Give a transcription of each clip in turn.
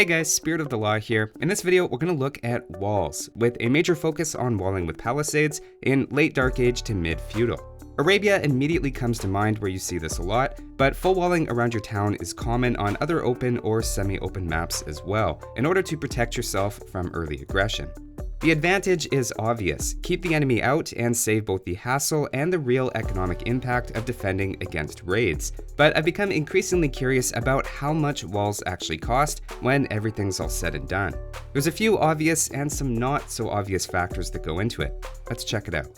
Hey guys, Spirit of the Law here. In this video, we're going to look at walls, with a major focus on walling with palisades in late Dark Age to mid-feudal. Arabia immediately comes to mind where you see this a lot, but full walling around your town is common on other open or semi-open maps as well, in order to protect yourself from early aggression. The advantage is obvious: keep the enemy out and save both the hassle and the real economic impact of defending against raids. But I've become increasingly curious about how much walls actually cost when everything's all said and done. There's a few obvious and some not so obvious factors that go into it. Let's check it out.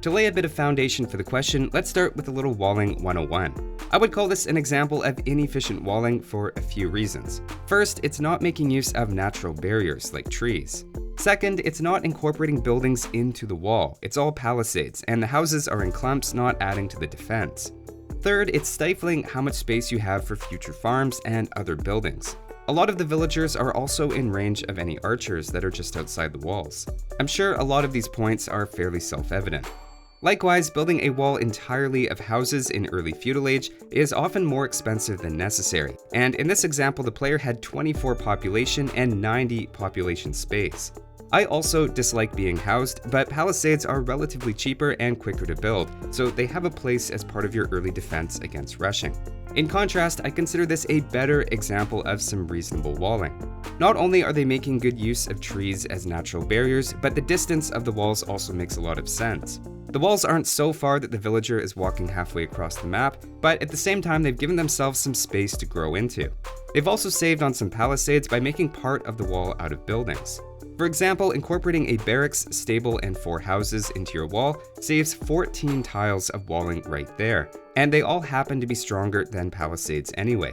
To lay a bit of foundation for the question, let's start with a little walling 101. I would call this an example of inefficient walling for a few reasons. First, it's not making use of natural barriers like trees. Second, it's not incorporating buildings into the wall. It's all palisades, and the houses are in clumps, not adding to the defense. Third, it's stifling how much space you have for future farms and other buildings. A lot of the villagers are also in range of any archers that are just outside the walls. I'm sure a lot of these points are fairly self-evident. Likewise, building a wall entirely of houses in early feudal age is often more expensive than necessary, and in this example the player had 24 population and 90 population space. I also dislike being housed, but palisades are relatively cheaper and quicker to build, so they have a place as part of your early defense against rushing. In contrast, I consider this a better example of some reasonable walling. Not only are they making good use of trees as natural barriers, but the distance of the walls also makes a lot of sense. The walls aren't so far that the villager is walking halfway across the map, but at the same time they've given themselves some space to grow into. They've also saved on some palisades by making part of the wall out of buildings. For example, incorporating a barracks, stable, and 4 houses into your wall saves 14 tiles of walling right there, and they all happen to be stronger than palisades anyway.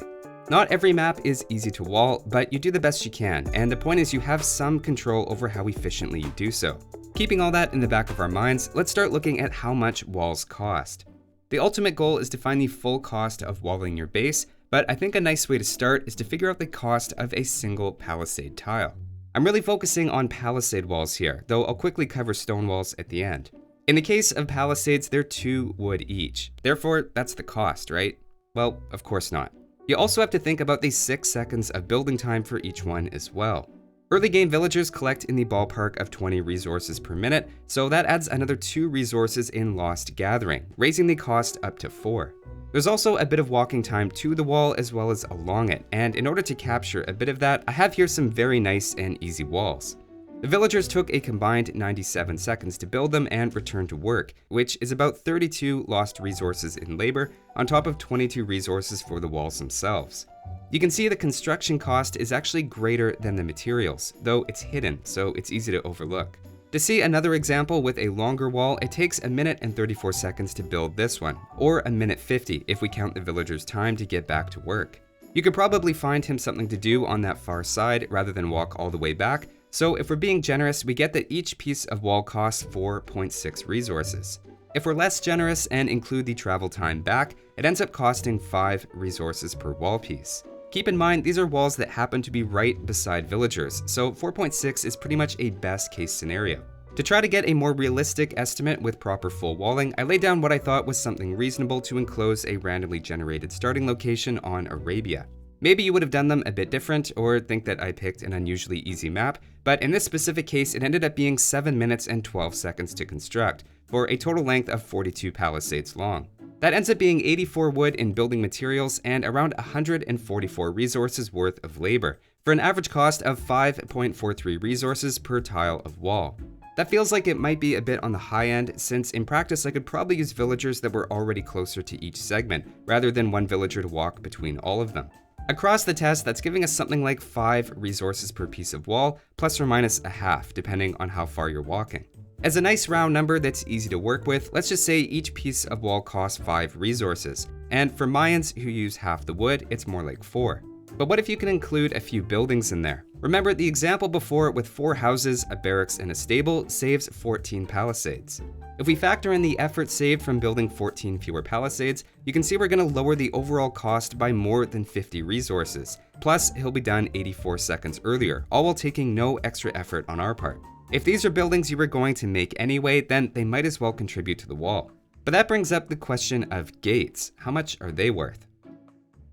Not every map is easy to wall, but you do the best you can, and the point is you have some control over how efficiently you do so. Keeping all that in the back of our minds, let's start looking at how much walls cost. The ultimate goal is to find the full cost of walling your base, but I think a nice way to start is to figure out the cost of a single palisade tile. I'm really focusing on palisade walls here, though I'll quickly cover stone walls at the end. In the case of palisades, they're 2 wood each. Therefore, that's the cost, right? Well, of course not. You also have to think about the 6 seconds of building time for each one as well. Early game villagers collect in the ballpark of 20 resources per minute, so that adds another 2 resources in Lost Gathering, raising the cost up to 4. There's also a bit of walking time to the wall as well as along it, and in order to capture a bit of that, I have here some very nice and easy walls. The villagers took a combined 97 seconds to build them and return to work, which is about 32 lost resources in labor, on top of 22 resources for the walls themselves. You can see the construction cost is actually greater than the materials, though it's hidden, so it's easy to overlook. To see another example with a longer wall, it takes 1 minute and 34 seconds to build this one, or 1 minute 50 if we count the villager's time to get back to work. You could probably find him something to do on that far side rather than walk all the way back, so if we're being generous, we get that each piece of wall costs 4.6 resources. If we're less generous and include the travel time back, it ends up costing 5 resources per wall piece. Keep in mind, these are walls that happen to be right beside villagers, so 4.6 is pretty much a best case scenario. To try to get a more realistic estimate with proper full walling, I laid down what I thought was something reasonable to enclose a randomly generated starting location on Arabia. Maybe you would have done them a bit different, or think that I picked an unusually easy map, but in this specific case it ended up being 7 minutes and 12 seconds to construct, for a total length of 42 palisades long. That ends up being 84 wood in building materials and around 144 resources worth of labor, for an average cost of 5.43 resources per tile of wall. That feels like it might be a bit on the high end, since in practice I could probably use villagers that were already closer to each segment, rather than one villager to walk between all of them. Across the test, that's giving us something like 5 resources per piece of wall, plus or minus a half, depending on how far you're walking. As a nice round number that's easy to work with, let's just say each piece of wall costs 5 resources, and for Mayans who use half the wood, it's more like 4. But what if you can include a few buildings in there? Remember, the example before with 4 houses, a barracks, and a stable saves 14 palisades. If we factor in the effort saved from building 14 fewer palisades, you can see we're going to lower the overall cost by more than 50 resources. Plus, he'll be done 84 seconds earlier, all while taking no extra effort on our part. If these are buildings you were going to make anyway, then they might as well contribute to the wall. But that brings up the question of gates. How much are they worth?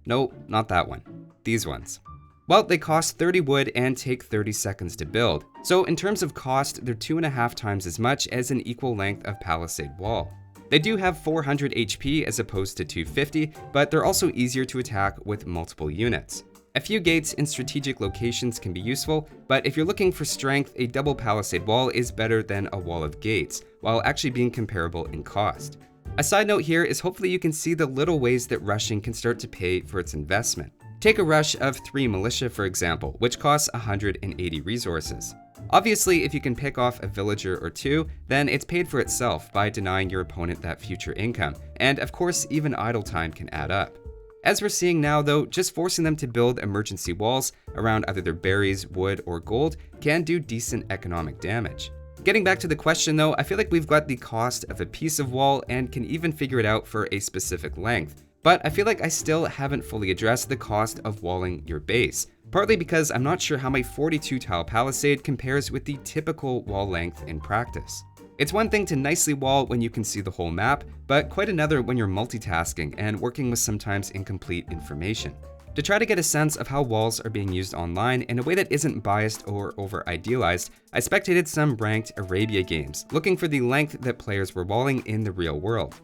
No, not that one. These ones. Well, they cost 30 wood and take 30 seconds to build. So in terms of cost, they're 2.5 times as much as an equal length of palisade wall. They do have 400 HP as opposed to 250, but they're also easier to attack with multiple units. A few gates in strategic locations can be useful, but if you're looking for strength, a double palisade wall is better than a wall of gates, while actually being comparable in cost. A side note here is hopefully you can see the little ways that rushing can start to pay for its investment. Take a rush of 3 militia, for example, which costs 180 resources. Obviously, if you can pick off a villager or 2, then it's paid for itself by denying your opponent that future income, and of course, even idle time can add up. As we're seeing now though, just forcing them to build emergency walls around either their berries, wood, or gold can do decent economic damage. Getting back to the question though, I feel like we've got the cost of a piece of wall and can even figure it out for a specific length. But I feel like I still haven't fully addressed the cost of walling your base, partly because I'm not sure how my 42 tile palisade compares with the typical wall length in practice. It's one thing to nicely wall when you can see the whole map, but quite another when you're multitasking and working with sometimes incomplete information. To try to get a sense of how walls are being used online in a way that isn't biased or over-idealized, I spectated some ranked Arabia games, looking for the length that players were walling in the real world.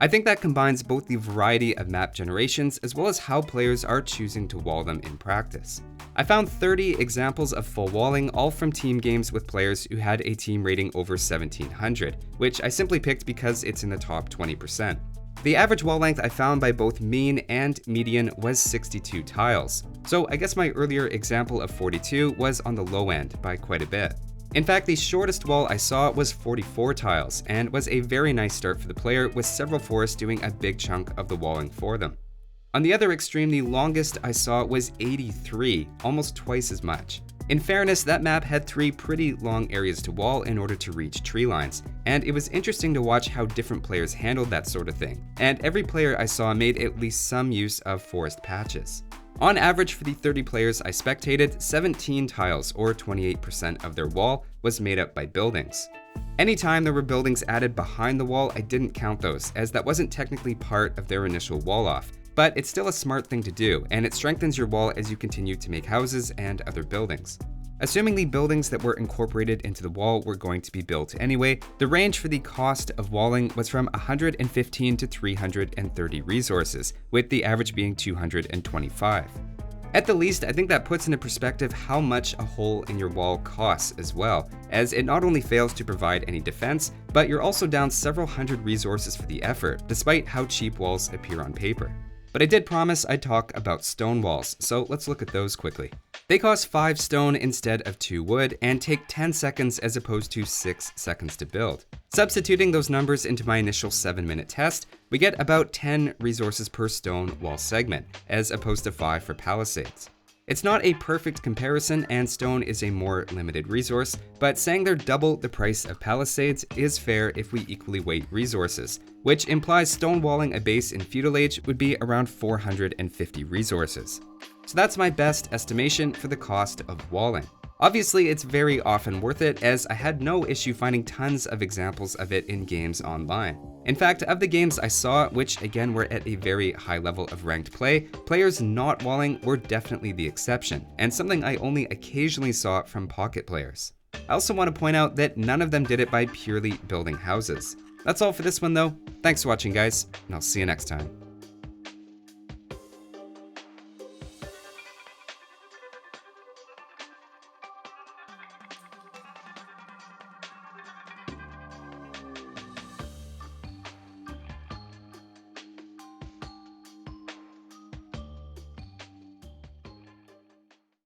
I think that combines both the variety of map generations as well as how players are choosing to wall them in practice. I found 30 examples of full walling, all from team games with players who had a team rating over 1700, which I simply picked because it's in the top 20%. The average wall length I found by both mean and median was 62 tiles, so I guess my earlier example of 42 was on the low end by quite a bit. In fact, the shortest wall I saw was 44 tiles, and was a very nice start for the player, with several forests doing a big chunk of the walling for them. On the other extreme, the longest I saw was 83, almost twice as much. In fairness, that map had 3 pretty long areas to wall in order to reach tree lines, and it was interesting to watch how different players handled that sort of thing, and every player I saw made at least some use of forest patches. On average, for the 30 players I spectated, 17 tiles, or 28% of their wall, was made up by buildings. Anytime there were buildings added behind the wall, I didn't count those, as that wasn't technically part of their initial wall off. But it's still a smart thing to do, and it strengthens your wall as you continue to make houses and other buildings. Assuming the buildings that were incorporated into the wall were going to be built anyway, the range for the cost of walling was from 115 to 330 resources, with the average being 225. At the least, I think that puts into perspective how much a hole in your wall costs as well, as it not only fails to provide any defense, but you're also down several hundred resources for the effort, despite how cheap walls appear on paper. But I did promise I'd talk about stone walls, so let's look at those quickly. They cost 5 stone instead of 2 wood, and take 10 seconds as opposed to 6 seconds to build. Substituting those numbers into my initial 7-minute test, we get about 10 resources per stone wall segment, as opposed to 5 for palisades. It's not a perfect comparison, and stone is a more limited resource, but saying they're double the price of palisades is fair if we equally weight resources, which implies stone walling a base in feudal age would be around 450 resources. So that's my best estimation for the cost of walling. Obviously, it's very often worth it, as I had no issue finding tons of examples of it in games online. In fact, of the games I saw, which again were at a very high level of ranked play, players not walling were definitely the exception, and something I only occasionally saw from pocket players. I also want to point out that none of them did it by purely building houses. That's all for this one though. Thanks for watching guys, and I'll see you next time.